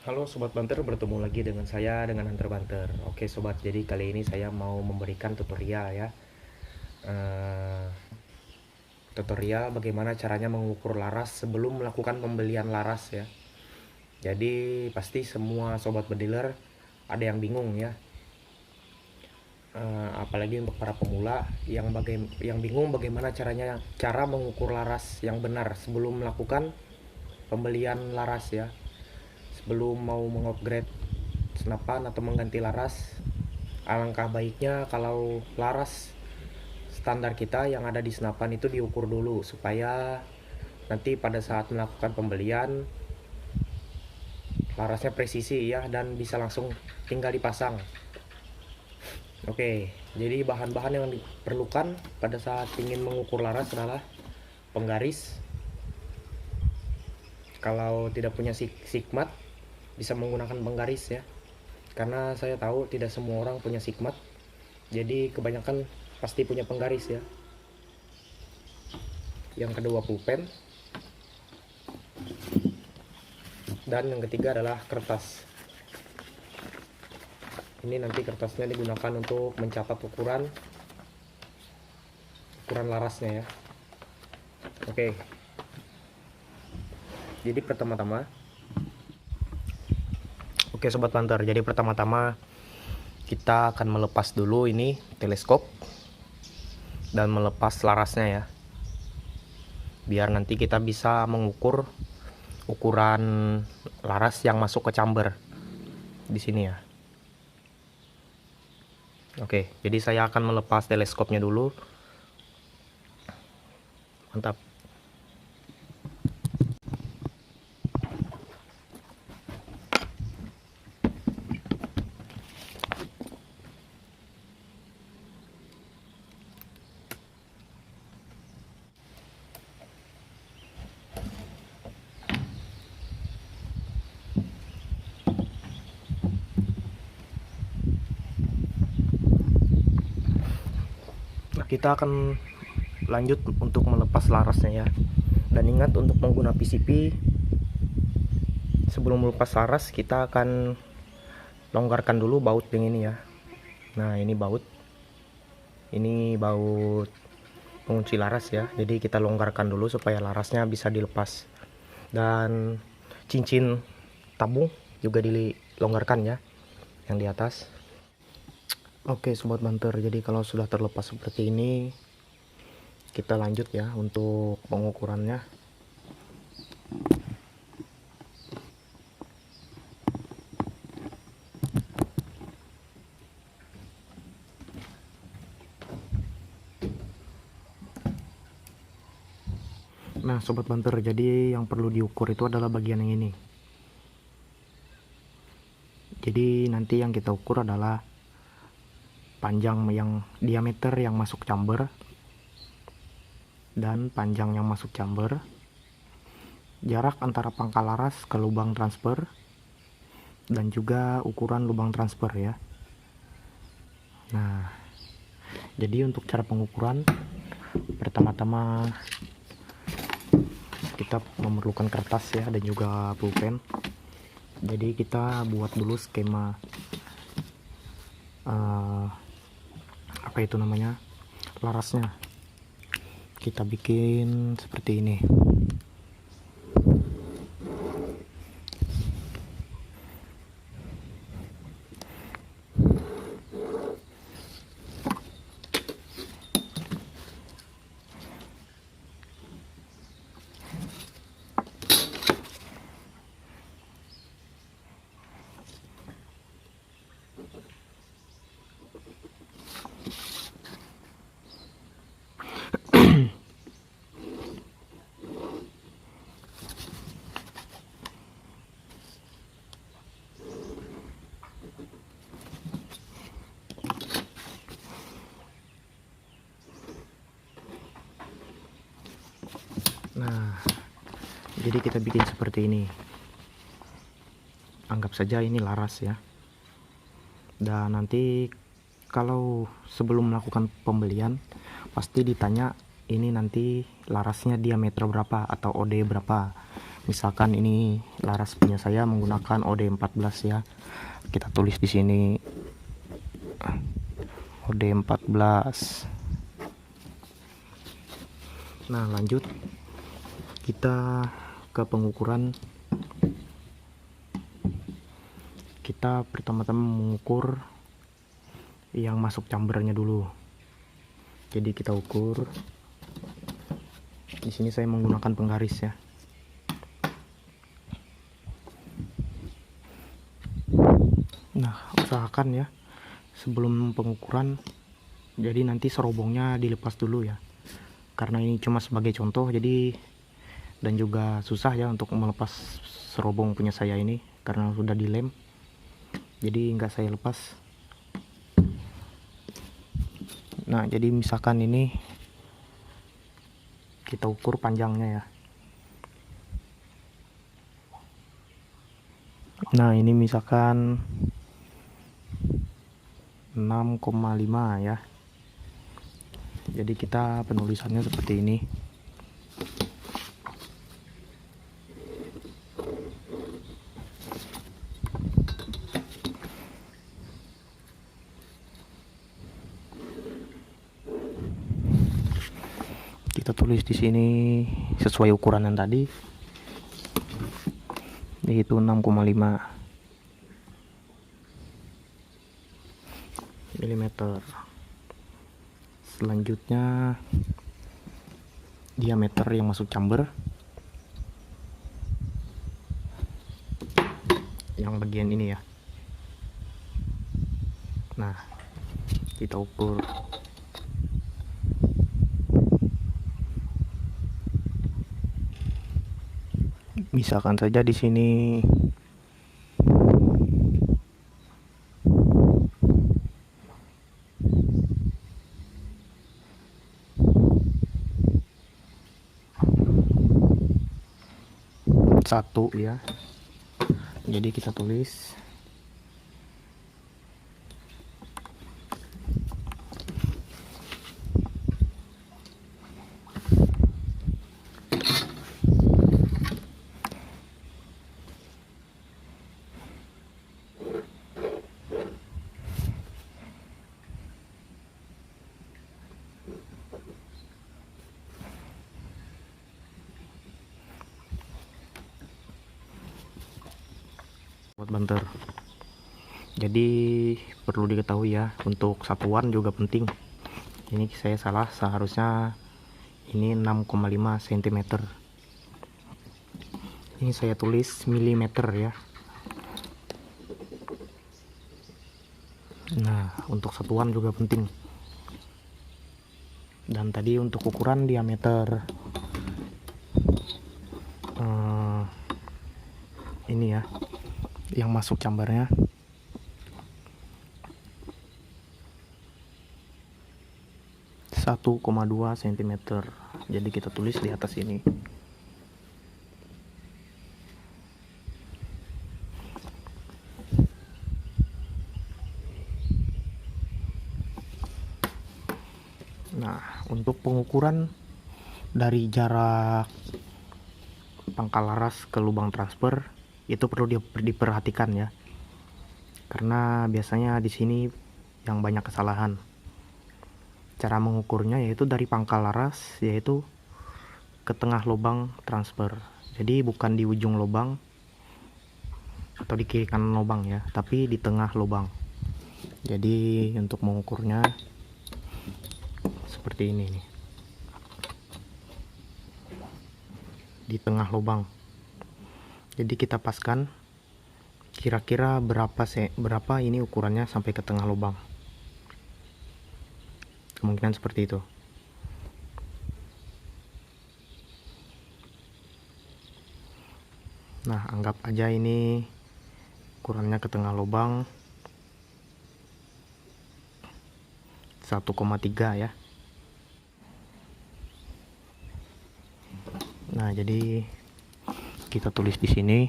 Halo Sobat Banter, bertemu lagi dengan saya dengan Hunter Banter. Oke Sobat, jadi kali ini saya mau memberikan tutorial ya. Eh, Tutorial bagaimana caranya mengukur laras sebelum melakukan pembelian laras ya. Jadi pasti semua Sobat Bediler ada yang bingung ya. Apalagi untuk para pemula yang bingung bagaimana cara mengukur laras yang benar sebelum melakukan pembelian laras ya. Sebelum mau mengupgrade senapan atau mengganti laras, alangkah baiknya kalau laras standar kita yang ada di senapan itu diukur dulu supaya nanti pada saat melakukan pembelian larasnya presisi ya dan bisa langsung tinggal dipasang. Oke, jadi bahan-bahan yang diperlukan pada saat ingin mengukur laras adalah penggaris. Kalau tidak punya sigmat bisa menggunakan penggaris ya, karena saya tahu tidak semua orang punya sigmat, jadi kebanyakan pasti punya penggaris ya. Yang kedua pulpen, dan yang ketiga adalah kertas. Ini nanti kertasnya digunakan untuk mencatat ukuran larasnya ya. Oke, jadi pertama-tama, oke Sobat Panther, jadi pertama-tama kita akan melepas dulu ini teleskop dan melepas larasnya ya, biar nanti kita bisa mengukur ukuran laras yang masuk ke chamber di sini ya. Oke, jadi saya akan melepas teleskopnya dulu. Mantap. Kita akan lanjut untuk melepas larasnya ya. Dan ingat, untuk pengguna PCP, sebelum melepas laras kita akan longgarkan dulu baut yang ini ya. Nah, ini baut pengunci laras ya. Jadi kita longgarkan dulu supaya larasnya bisa dilepas. Dan cincin tabung juga dilonggarkan ya, yang di atas. Oke Sobat Banter, jadi kalau sudah terlepas seperti ini, kita lanjut ya untuk pengukurannya. Nah Sobat Banter, jadi yang perlu diukur itu adalah bagian yang ini. Jadi nanti yang kita ukur adalah panjang yang diameter yang masuk chamber dan panjang yang masuk chamber, jarak antara pangkal laras ke lubang transfer, dan juga ukuran lubang transfer ya. Nah, jadi untuk cara pengukuran, pertama-tama kita memerlukan kertas ya dan juga pulpen. Jadi kita buat dulu skema apa itu namanya, larasnya. Kita bikin seperti ini. Nah, jadi kita bikin seperti ini. Anggap saja ini laras ya. Dan nanti kalau sebelum melakukan pembelian pasti ditanya ini nanti larasnya diameter berapa atau OD berapa. Misalkan ini laras punya saya menggunakan OD14 ya. Kita tulis di sini OD14. Nah, lanjut kita ke pengukuran. Kita pertama-tama mengukur yang masuk chambernya dulu. Jadi kita ukur. Di sini saya menggunakan penggaris ya. Nah, usahakan ya sebelum pengukuran, jadi nanti serobongnya dilepas dulu ya, karena ini cuma sebagai contoh, jadi dan juga susah ya untuk melepas serobong punya saya ini karena sudah dilem, jadi nggak saya lepas. Nah, jadi misalkan ini kita ukur panjangnya ya. Nah, ini misalkan 6,5 ya. Jadi kita penulisannya seperti ini. Kita tulis di sini sesuai ukuran yang tadi, yaitu 6,5 mm. Selanjutnya diameter yang masuk chamber, yang bagian ini ya. Nah, kita ukur. Misalkan saja di sini 1 ya. Jadi kita tulis buat banter. Jadi perlu diketahui ya, untuk satuan juga penting. Ini saya salah, seharusnya ini 6,5 cm. Ini saya tulis milimeter ya. Nah, untuk satuan juga penting. Dan tadi untuk ukuran diameter ini ya, yang masuk chambernya 1,2 cm. Jadi kita tulis di atas ini. Nah, untuk pengukuran dari jarak pangkal laras ke lubang transfer itu perlu diperhatikan ya, karena biasanya di sini yang banyak kesalahan. Cara mengukurnya yaitu dari pangkal laras, yaitu ke tengah lubang transfer. Jadi bukan di ujung lubang atau di kiri kanan lubang ya, tapi di tengah lubang. Jadi untuk mengukurnya seperti ini nih, di tengah lubang. Jadi kita paskan kira-kira berapa ini ukurannya sampai ke tengah lubang. Kemungkinan seperti itu. Nah, anggap aja ini ukurannya ke tengah lubang 1,3 ya. Nah, jadi kita tulis di sini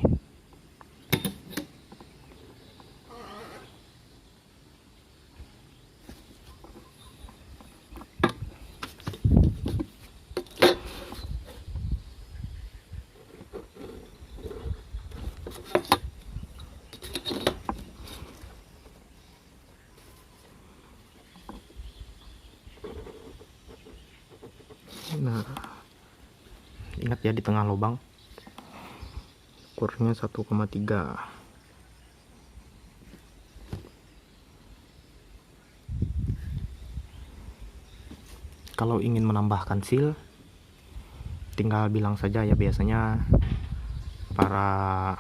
ya di tengah lubang. Ukurnya 1,3. Kalau ingin menambahkan seal, tinggal bilang saja ya. Biasanya para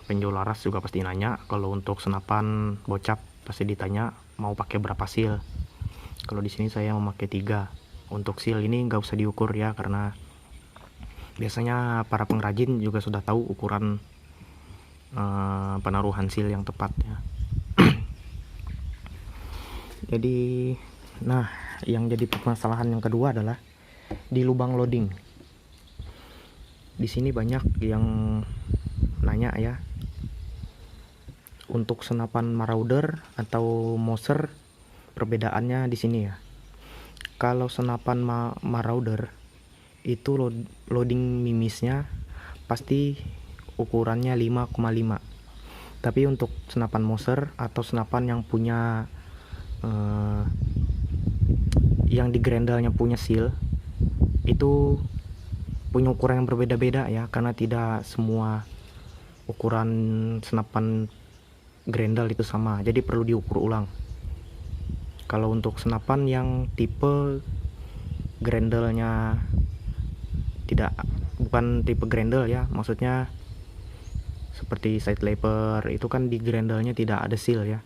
penjual laras juga pasti nanya. Kalau untuk senapan bocap pasti ditanya mau pakai berapa seal. Kalau di sini saya memakai 3. Untuk seal ini nggak usah diukur ya, karena biasanya para pengrajin juga sudah tahu ukuran penaruhan seal yang tepat ya. Jadi, nah, yang jadi permasalahan yang kedua adalah di lubang loading. Di sini banyak yang nanya ya, untuk senapan Marauder atau Moser perbedaannya di sini ya. Kalau senapan Marauder itu loading mimisnya pasti ukurannya 5,5. Tapi untuk senapan Moser atau senapan yang punya yang di grendelnya punya seal, itu punya ukuran yang berbeda-beda ya, karena tidak semua ukuran senapan grendel itu sama, jadi perlu diukur ulang. Kalau untuk senapan yang tipe grendelnya bukan tipe grendel ya, maksudnya seperti side leper itu kan di grendelnya tidak ada seal ya,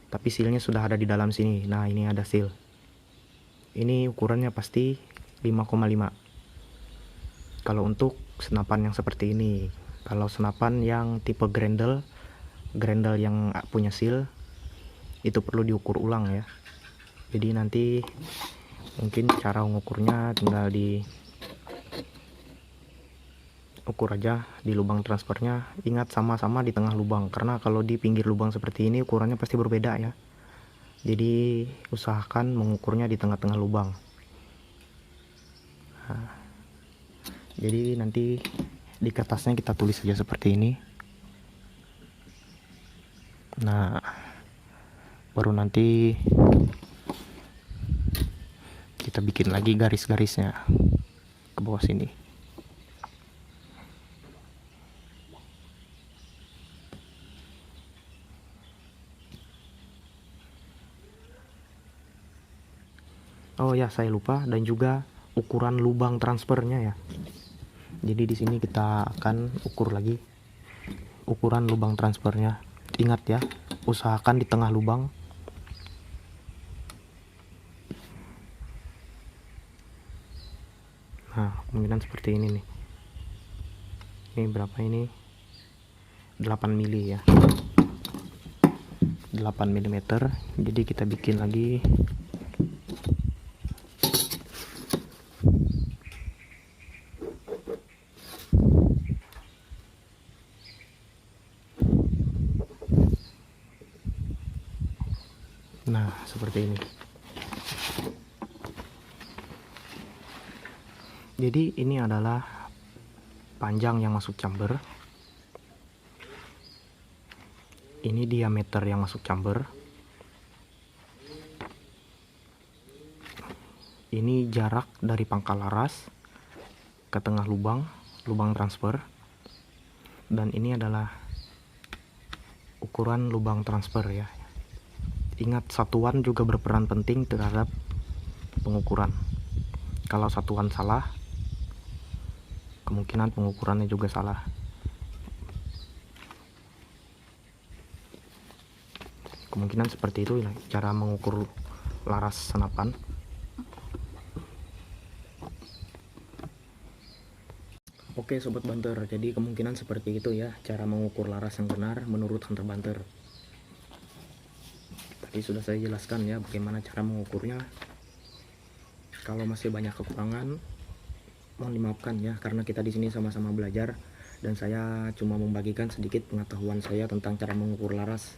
tapi sealnya sudah ada di dalam sini. Nah, ini ada seal. Ini ukurannya pasti 5,5 kalau untuk senapan yang seperti ini. Kalau senapan yang tipe grendel yang punya seal, itu perlu diukur ulang ya. Jadi nanti mungkin cara mengukurnya tinggal ukur aja di lubang transfernya. Ingat sama-sama di tengah lubang, karena kalau di pinggir lubang seperti ini ukurannya pasti berbeda ya. Jadi usahakan mengukurnya di tengah-tengah lubang. Nah, jadi nanti di kertasnya kita tulis saja seperti ini. Nah, baru nanti kita bikin lagi garis-garisnya ke bawah sini. Oh ya, saya lupa, dan juga ukuran lubang transfernya ya. Jadi di sini kita akan ukur lagi ukuran lubang transfernya. Ingat ya, usahakan di tengah lubang. Nah, kemungkinan seperti ini nih. Ini berapa ini? 8 mili ya. 8 mm. Jadi kita bikin lagi. Nah, seperti ini. Jadi ini adalah panjang yang masuk chamber. Ini diameter yang masuk chamber. Ini jarak dari pangkal laras ke tengah lubang transfer. Dan ini adalah ukuran lubang transfer ya. Ingat, satuan juga berperan penting terhadap pengukuran. Kalau satuan salah, kemungkinan pengukurannya juga salah. Kemungkinan seperti itu ya, cara mengukur laras senapan. Oke sobat banter, jadi kemungkinan seperti itu ya cara mengukur laras yang benar menurut Hunter Banter. Tadi sudah saya jelaskan ya bagaimana cara mengukurnya. Kalau masih banyak kekurangan, mohon dimaafkan ya, karena kita di sini sama-sama belajar dan saya cuma membagikan sedikit pengetahuan saya tentang cara mengukur laras.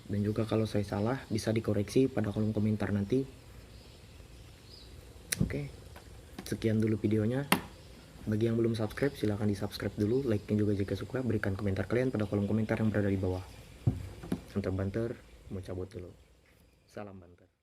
Dan juga kalau saya salah bisa dikoreksi pada kolom komentar nanti. Oke, sekian dulu videonya. Bagi yang belum subscribe, silahkan di subscribe dulu, like-nya juga jika suka, berikan komentar kalian pada kolom komentar yang berada di bawah. Hunter Banter mau cabut dulu. Salam banter.